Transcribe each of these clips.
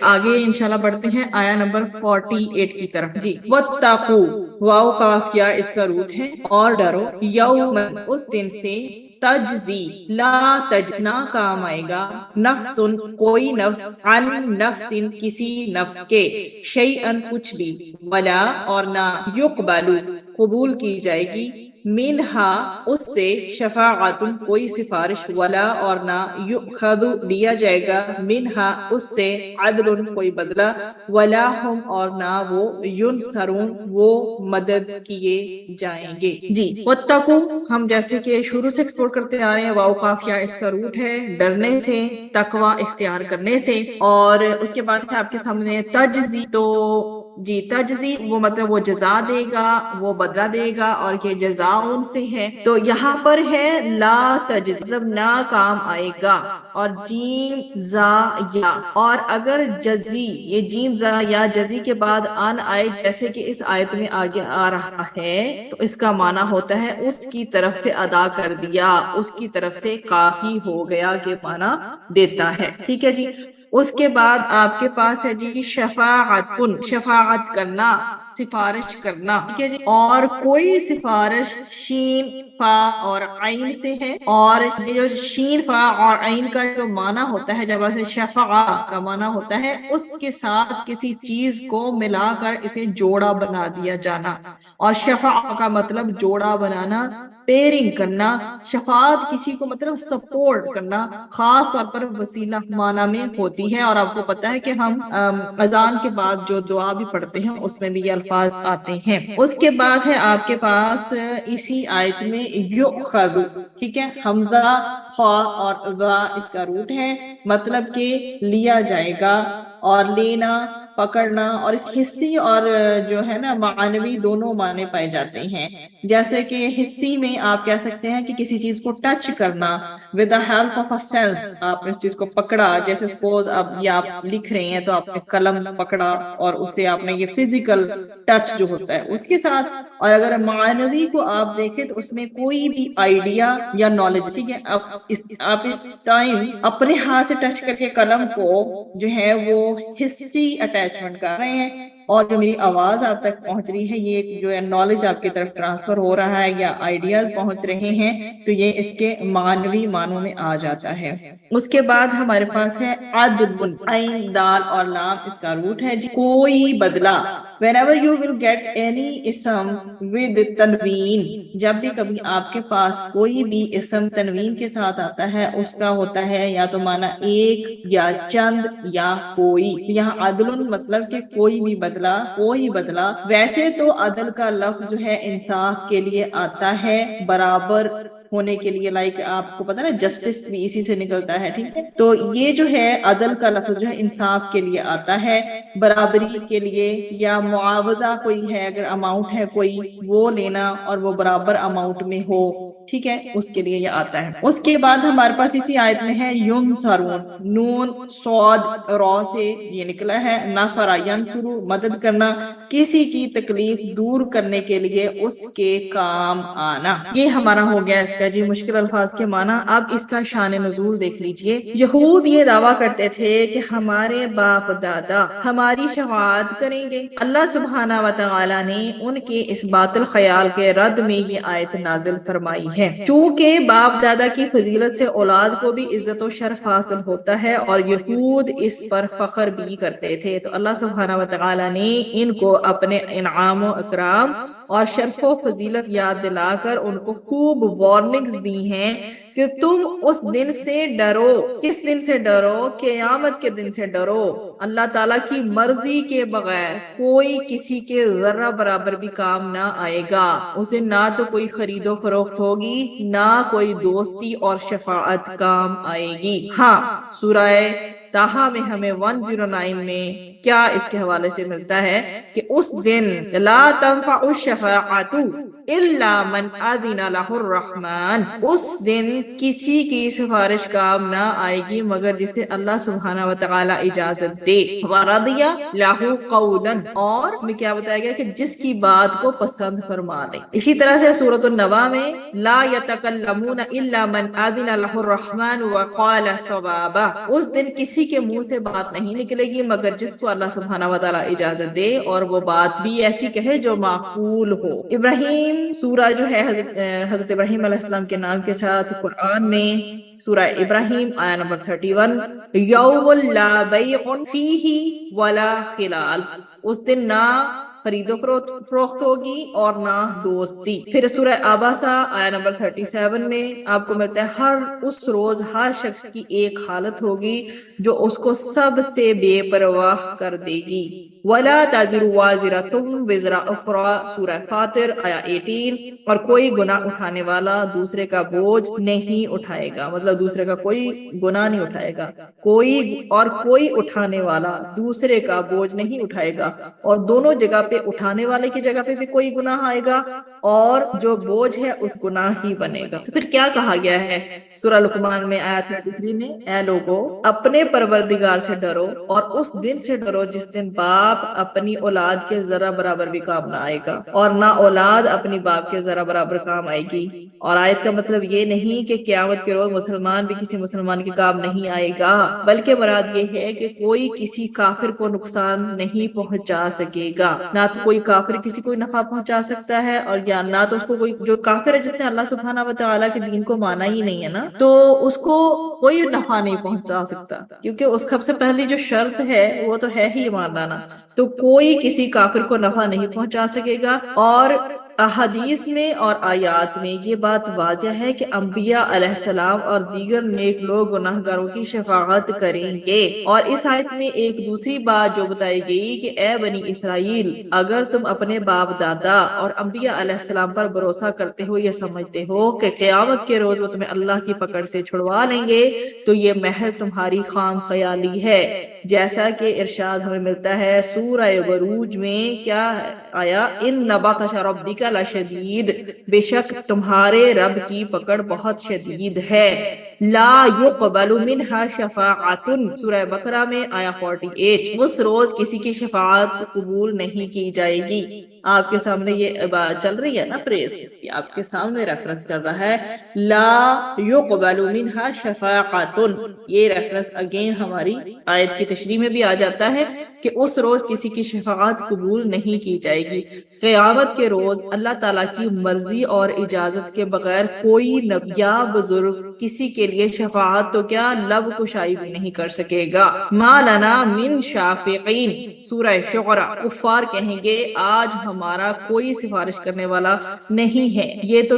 آگے انشاءاللہ بڑھتے ہیں آیا نمبر 48 کی طرف جی. وَاتَّقُوا واو قاف یا اس کا روٹ ہے اور ڈرو یوم اس دن سے تجزی لا تجنا کام آئے گا نفس کوئی نفس عن نفس کسی نفس کے شیئن کچھ بھی ولا اور نہ یقبل قبول کی جائے گی منہا اس سے شفاعت کوئی سفارش ولا اور نہ یؤخذ لیا جائے گا منہا اس سے عدل کوئی بدلہ ولا ہم اور نہ وہ ینصرون وہ مدد کیے جائیں گے جی. واتقوا ہم جیسے کہ شروع سے ایکسپلور کرتے آ رہے ہیں واو قاف یا اس کا روٹ ہے ڈرنے سے تقوی اختیار کرنے سے اور اس کے بعد آپ کے سامنے تجزی تو جی تجزی وہ مطلب وہ جزا دے گا وہ بدلہ دے گا اور یہ جزا ان سے ہے تو یہاں پر ہے لا تجزی مطلب نہ کام آئے گا اور جیم زا یا اور اگر جزی یہ جیم زا یا جزی کے بعد ان آئے جیسے کہ اس آیت میں آگے آ رہا ہے تو اس کا معنی ہوتا ہے اس کی طرف سے ادا کر دیا اس کی طرف سے کافی ہو گیا کے معنی دیتا ہے ٹھیک ہے جی. اس کے بعد آپ کے پاس ہے جی شفاعت کرنا سفارش کرنا ٹھیک ہے جی. اور کوئی سفارش شین فا اور عین سے ہے اور جو شین فا اور عین کا جو معنی ہوتا ہے جب اسے شفاع کا معنی ہوتا ہے اس کے ساتھ کسی چیز کو ملا کر اسے جوڑا بنا دیا جانا اور شفاع کا مطلب جوڑا بنانا پیرنگ کرنا شفاعت کسی کو مطلب سپورٹ کرنا خاص طور پر وسیلہ معنی میں ہوتی ہے اور آپ کو پتا ہے کہ ہم اذان کے بعد جو دعا بھی پڑھتے ہیں اس میں بھی یہ الفاظ آتے ہیں. اس کے بعد ہے آپ کے پاس اسی آیت میں یؤخذ ٹھیک ہے حمزہ خا اور ذا اس کا روٹ ہے مطلب کہ لیا جائے گا اور لینا پکڑنا اور اس حصی اور جو ہے نا معنوی دونوں معنی پائے جاتے ہیں جیسے کہ حصی میں آپ کہہ سکتے ہیں کہ کسی چیز کو ٹچ کرنا with the help of a sense آپ نے اس چیز کو پکڑا جیسے سپوز اب یہ آپ لکھ رہے ہیں تو آپ نے قلم پکڑا اور اسے آپ نے یہ فزیکل ٹچ جو ہوتا ہے اس کے ساتھ اور اگر معنوی کو آپ دیکھیں تو اس میں کوئی بھی آئیڈیا یا نالج ٹھیک ہے آپ اس ٹائم اپنے ہاتھ سے ٹچ کر کے قلم کو جو ہے وہ حصی اٹیچمنٹ کر رہے ہیں اور جو میری آواز آپ تک پہنچ رہی ہے یہ جو ہے نالج آپ کی طرف ٹرانسفر ہو رہا ہے یا آئیڈیاز پہنچ رہے ہیں تو یہ اس کے معنوی معنوں میں آ جاتا ہے. اس کے بعد ہمارے پاس ہے عدل عین دال اور لام اس کا روٹ ہے جی کوئی بدلہ whenever you will get any اسم with تنوین جب بھی کبھی آپ کے پاس کوئی بھی اسم تنوین کے ساتھ آتا ہے اس کا ہوتا ہے یا تو معنی ایک یا چند یا کوئی. یہاں عدل مطلب کہ کوئی بھی بدلہ کوئی بدلہ ویسے تو عدل کا لفظ جو ہے انصاف کے لیے آتا ہے برابر ہونے کے لیے لائک آپ کو پتا نا جسٹس بھی اسی سے نکلتا ہے ٹھیک ہے تو یہ جو ہے عدل کا لفظ جو ہے انصاف کے لیے آتا ہے برابری کے لیے یا معاوضہ کوئی ہے اگر اماؤنٹ ہے کوئی وہ لینا اور وہ برابر اماؤنٹ میں ہو ٹھیک ہے اس کے لیے یہ آتا ہے. اس کے بعد ہمارے پاس اسی آیت میں ہے ینصرون نون صاد را سے یہ نکلا ہے نصر ینصر مدد کرنا کسی کی تکلیف دور کرنے کے لیے اس کے کام آنا. یہ ہمارا ہو گیا اس کا جی مشکل الفاظ کے معنی. اب اس کا شان نزول دیکھ لیجئے. یہود یہ دعویٰ کرتے تھے کہ ہمارے باپ دادا ہماری شفاعت کریں گے. اللہ سبحانہ و تعالی نے ان کے اس باطل خیال کے رد میں یہ آیت نازل فرمائی ہے. چونکہ باپ دادا کی فضیلت سے اولاد کو بھی عزت و شرف حاصل ہوتا ہے اور یہود اس پر فخر بھی کرتے تھے تو اللہ سبحانہ و تعالی نے ان کو اپنے انعام و اکرام اور شرف و فضیلت یاد دلا کر ان کو خوب وارننگز دی ہیں کہ تم اس دن سے ڈرو. کس دن سے ڈرو؟ قیامت کے دن سے ڈرو. اللہ تعالیٰ کی مرضی کے بغیر کوئی کسی کے ذرہ برابر بھی کام نہ آئے گا. اس دن نہ تو کوئی خرید و فروخت ہوگی نہ کوئی دوستی اور شفاعت کام آئے گی. ہاں سورہ تاہا میں ہمیں 109 میں کیا اس کے حوالے سے ملتا ہے کہ اس دن لا تنفع الشفاعت الا من اذن له الرحمن اس دن کسی کی سفارش کام نہ آئے گی مگر جسے اللہ سبحانہ و تعالی اجازت دے. ورضی له قولا اور اس میں کیا بتایا گیا کہ جس کی بات کو پسند فرما لے. اسی طرح سے سورۃ النبا میں لا يتکلمون الا من اذن له الرحمن وقال صوابا اس دن کسی کسی کے منہ سے بات نہیں نکلے گی مگر جس کو اللہ سبحانہ و تعالیٰ اجازت دے، اور وہ بات بھی ایسی کہے جو معقول ہو۔ ابراہیم سورہ جو ہے حضرت ابراہیم علیہ السلام کے نام کے ساتھ قرآن میں سورہ ابراہیم آیا نمبر 31، یوم لا بیع فیہ ولا خلال، اس دن نہ خرید و فروخت ہوگی اور نہ دوستی۔ پھر سورہ آباسہ آیا نمبر 37 میں آپ کو ملتا ہے اس روز ہر شخص کی ایک حالت ہوگی جو اس کو سب سے بے پرواہ کر دے گی۔ وَلَا تَزِرُ وَازِرَةٌ وِزْرَ أُخْرَى سورہ فاطر آیا 18، اور کوئی گناہ اٹھانے والا دوسرے کا بوجھ نہیں اٹھائے گا، مطلب دوسرے کا کوئی گناہ نہیں اٹھائے گا، کوئی اٹھانے والا دوسرے کا بوجھ نہیں اٹھائے گا، اور دونوں جگہ پہ اٹھانے والے کی جگہ پہ بھی کوئی گناہ آئے گا اور جو بوجھ ہے اس گناہ ہی بنے گا۔ تو پھر کیا کہا گیا ہے سورہ لقمان میں آیت 33 میں، اے لوگو اپنے پروردگار سے ڈرو اور اس دن سے ڈرو جس دن باپ اپنی اولاد کے ذرا برابر بھی کام نہ آئے گا اور نہ اولاد اپنی باپ کے ذرا برابر کام آئے گی۔ اور آیت کا مطلب یہ نہیں کہ قیامت کے روز مسلمان بھی کسی مسلمان کے کام نہیں آئے گا، بلکہ مراد یہ ہے کہ کوئی کسی کافر کو نقصان نہیں پہنچا سکے گا، نہ تو کوئی کافر کسی کو نفع پہنچا سکتا ہے، اور یا نہ تو اس کو کوئی جو کافر ہے جس نے اللہ سبحانہ و تعالیٰ کے دین کو مانا ہی نہیں ہے نا، تو اس کو کوئی نفع نہیں پہنچا سکتا، کیونکہ اس سب سے پہلی جو شرط ہے وہ تو ہے ہی ایمان لانا۔ تو کوئی کسی کافر کو نفع نہیں پہنچا سکے گا۔ اور احادیث میں اور آیات میں یہ بات واضح ہے کہ انبیاء علیہ السلام اور دیگر نیک لوگ گناہگاروں کی شفاعت کریں گے۔ اور اس آیت میں ایک دوسری بات جو بتائی گئی کہ اے بنی اسرائیل، اگر تم اپنے باپ دادا اور انبیاء علیہ السلام پر بھروسہ کرتے ہو یا سمجھتے ہو کہ قیامت کے روز وہ تمہیں اللہ کی پکڑ سے چھڑوا لیں گے، تو یہ محض تمہاری خام خیالی ہے، جیسا کہ ارشاد ہمیں ملتا ہے سورہ بروج میں، کیا آیا، ان بطش ربک لشدید، بے شک تمہارے رب کی پکڑ بہت شدید ہے۔ لا یقبل منہا شفاعت سورہ بقرہ میں آیا 48، اس روز کسی کی شفاعت قبول نہیں کی جائے گی۔ آپ کے سامنے یہ بات چل رہی ہے نا، پریس آپ کے سامنے ریفرنس چل رہا ہے، لا یقبل منہا شفاعت، یہ ریفرنس اگین ہماری آیت کی تشریح میں بھی آ جاتا ہے کہ اس روز کسی کی شفاعت قبول نہیں کی جائے گی۔ قیامت کے روز اللہ تعالیٰ کی مرضی اور اجازت کے بغیر کوئی نبی یا بزرگ کسی کے لیے شفاعت تو کیا لب کشائی بھی نہیں کر سکے گا۔ ما لنا من شافعین سورہ شعراء، کفار کہیں گے آج ہمارا کوئی سفارش کرنے والا نہیں ہے۔ یہ تو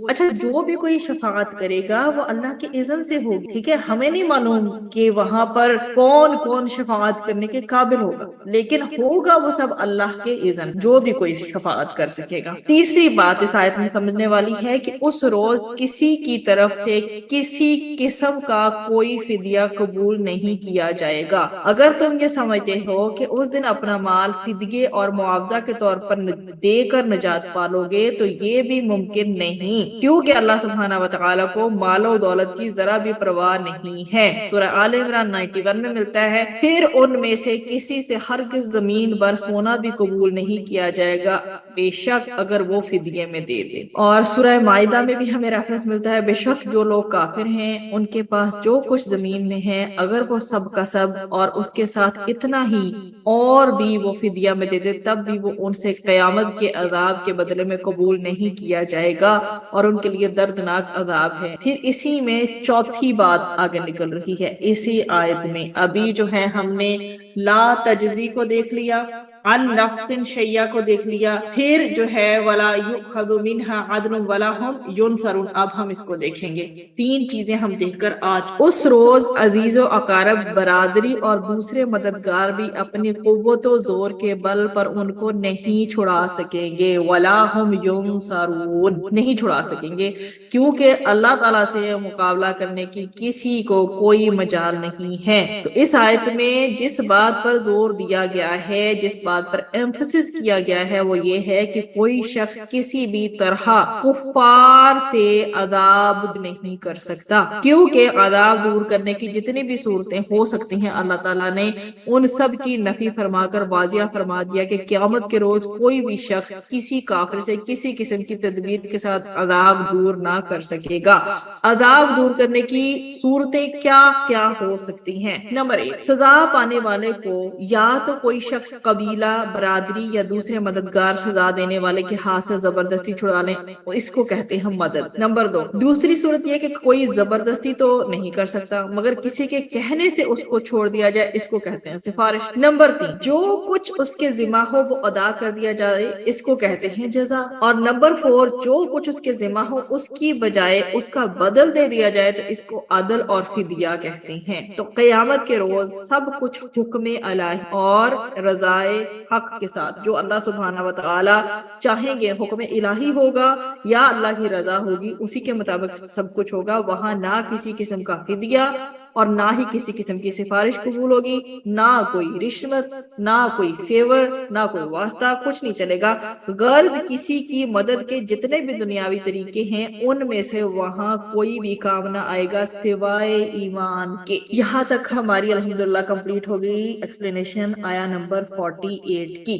اچھا، جو بھی کوئی شفاعت کرے گا وہ اللہ کے اذن سے ہوگی، ٹھیک ہے، ہمیں نہیں معلوم کہ وہاں پر کون کون شفاعت کرنے کے قابل ہوگا، لیکن ہوگا وہ سب اللہ کے اذن، جو بھی کوئی شفاعت کر سکے گا۔ تیسری بات اس آیت میں سمجھنے والی ہے کہ اس روز کسی کی طرف سے کسی قسم کا کوئی فدیہ قبول نہیں کیا جائے گا۔ اگر تم یہ سمجھتے ہو کہ اس دن اپنا مال فدیے اور معاوضہ کے طور پر دے کر نجات پالو گے تو یہ بھی ممکن نہیں، کیونکہ اللہ سبحانہ و تعالیٰ کو مال و دولت کی ذرا بھی پرواہ نہیں ہے۔ سورہ آل عمران 91 میں ملتا ہے، پھر ان میں سے کسی سے ہرگز زمین بر سونا بھی قبول نہیں کیا جائے گا، بے شک اگر وہ فدیے میں دے دے۔ اور سورہ مائدہ میں بھی ہمیں ریفرنس ملتا ہے، بے شک جو لوگ کافر ہیں ان کے پاس جو کچھ زمین میں ہے اگر وہ سب کا سب اور اس کے ساتھ اتنا ہی اور بھی وہ فدیہ میں دے دے، تب بھی وہ ان سے قیامت کے عذاب کے بدلے میں قبول نہیں کیا جائے گا اور ان کے لیے دردناک عذاب ہے۔ پھر اسی میں چوتھی بات آگے نکل رہی ہے اسی آیت میں، ابھی جو ہے ہم نے لا تجزی کو دیکھ لیا، عن نفس شیعہ کو دیکھ لیا، پھر جو ہے ولا یؤخذ منها عدل ولا هم ينصرون، اب ہم اس کو دیکھیں گے۔ تین چیزیں ہم دیکھ کر آج اس روز عزیز و اقارب، برادری اور دوسرے مددگار بھی اپنی قوت و زور کے بل پر ان کو نہیں چھڑا سکیں گے، ولا هم ينصرون، نہیں چھڑا سکیں گے، کیونکہ اللہ تعالیٰ سے مقابلہ کرنے کی کسی کو کوئی مجال نہیں ہے۔ تو اس آیت میں جس بات پر زور دیا گیا ہے، جس بات پر ایمفسس کیا گیا ہے وہ یہ ہے کہ کوئی شخص کسی بھی طرح کفار سے عذاب نہیں کر سکتا، کیونکہ عذاب دور کرنے کی جتنی بھی صورتیں ہو سکتی ہیں اللہ تعالیٰ نے ان سب کی نفی فرما کر واضح فرما دیا کہ قیامت کے روز کوئی بھی شخص کسی کافر سے کسی قسم کی تدبیر کے ساتھ عذاب دور نہ کر سکے گا۔ عذاب دور کرنے کی صورتیں کیا کیا ہو سکتی ہیں؟ نمبر 1، سزا پانے والے کو یا تو کوئی شخص قبیلہ، برادری یا دوسرے مددگار سزا دینے والے کے ہاتھ سے زبردستی چھڑا لیں، اس کو کہتے ہیں مدد۔ نمبر 2، دوسری صورت یہ کہ کوئی زبردستی تو نہیں کر سکتا مگر کسی کے کہنے سے اس کو چھوڑ دیا جائے، اس کو کہتے ہیں سفارش۔ نمبر 3، جو کچھ اس کے ذمہ ہو وہ ادا کر دیا جائے، اس کو کہتے ہیں جزا۔ اور نمبر 4، جو کچھ اس کے ذمہ ہو اس کی بجائے اس کا بدل دے دیا جائے تو اس کو عدل اور فدیہ کہتے ہیں۔ تو قیامت کے روز سب کچھ حکم الہی اور رضائے حق کے ساتھ، جو اللہ سبحانہ و تعالی چاہیں گے حکم الہی ہوگا یا اللہ کی رضا ہوگی، اسی کے مطابق سب کچھ ہوگا۔ وہاں نہ کسی قسم کا فدیہ اور نہ ہی کسی قسم کی سفارش قبول ہوگی، نہ کوئی رشوت، نہ کوئی فیور، نہ کوئی واسطہ، کچھ نہیں چلے گا۔ غرض کسی کی مدد کے جتنے بھی دنیاوی طریقے ہیں ان میں سے وہاں کوئی بھی کام نہ آئے گا سوائے ایمان کے۔ یہاں تک ہماری الحمدللہ کمپلیٹ ہو گئی ایکسپلینیشن آیا نمبر 48 کی۔